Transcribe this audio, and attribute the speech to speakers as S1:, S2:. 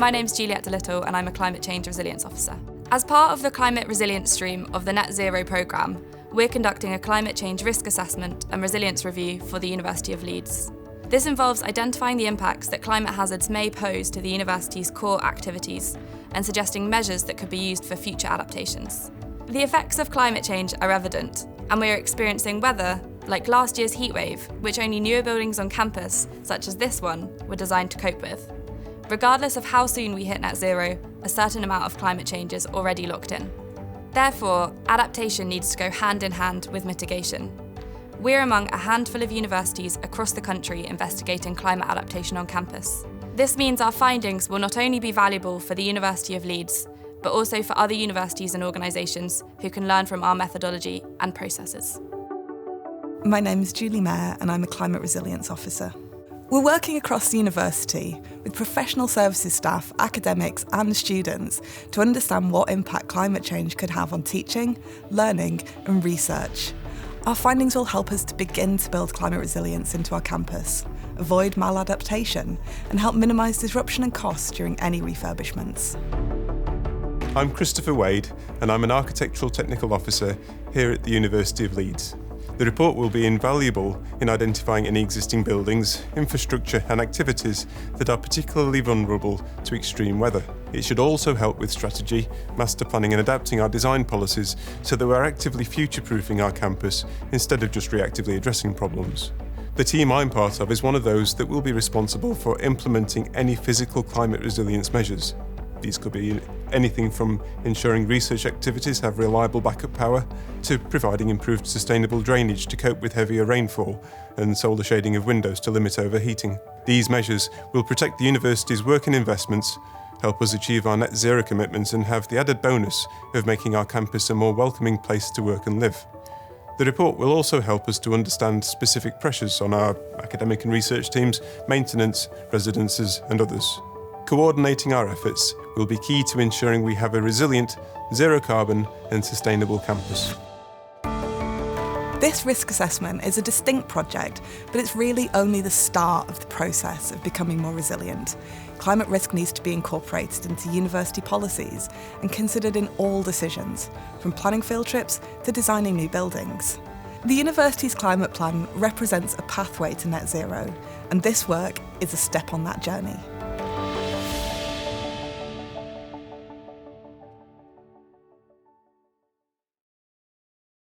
S1: My name's Juliette de Little and I'm a Climate Change Resilience Officer. As part of the climate resilience stream of the Net Zero programme, we're conducting a climate change risk assessment and resilience review for the University of Leeds. This involves identifying the impacts that climate hazards may pose to the university's core activities and suggesting measures that could be used for future adaptations. The effects of climate change are evident, and we are experiencing weather like last year's heatwave, which only newer buildings on campus, such as this one, were designed to cope with. Regardless of how soon we hit net zero, a certain amount of climate change is already locked in. Therefore, adaptation needs to go hand in hand with mitigation. We're among a handful of universities across the country investigating climate adaptation on campus. This means our findings will not only be valuable for the University of Leeds, but also for other universities and organisations who can learn from our methodology and processes.
S2: My name is Julie Mayer and I'm a Climate Resilience Officer. We're working across the university with professional services staff, academics and students to understand what impact climate change could have on teaching, learning and research. Our findings will help us to begin to build climate resilience into our campus, avoid maladaptation and help minimise disruption and costs during any refurbishments.
S3: I'm Christopher Wade and I'm an Architectural Technical Officer here at the University of Leeds. The report will be invaluable in identifying any existing buildings, infrastructure and activities that are particularly vulnerable to extreme weather. It should also help with strategy, master planning and adapting our design policies so that we're actively future-proofing our campus instead of just reactively addressing problems. The team I'm part of is one of those that will be responsible for implementing any physical climate resilience measures. These could be anything from ensuring research activities have reliable backup power to providing improved sustainable drainage to cope with heavier rainfall and solar shading of windows to limit overheating. These measures will protect the university's work and investments, help us achieve our net zero commitments and have the added bonus of making our campus a more welcoming place to work and live. The report will also help us to understand specific pressures on our academic and research teams, maintenance, residences and others. Coordinating our efforts will be key to ensuring we have a resilient, zero-carbon and sustainable campus.
S2: This risk assessment is a distinct project, but it's really only the start of the process of becoming more resilient. Climate risk needs to be incorporated into university policies and considered in all decisions, from planning field trips to designing new buildings. The university's climate plan represents a pathway to net zero, and this work is a step on that journey.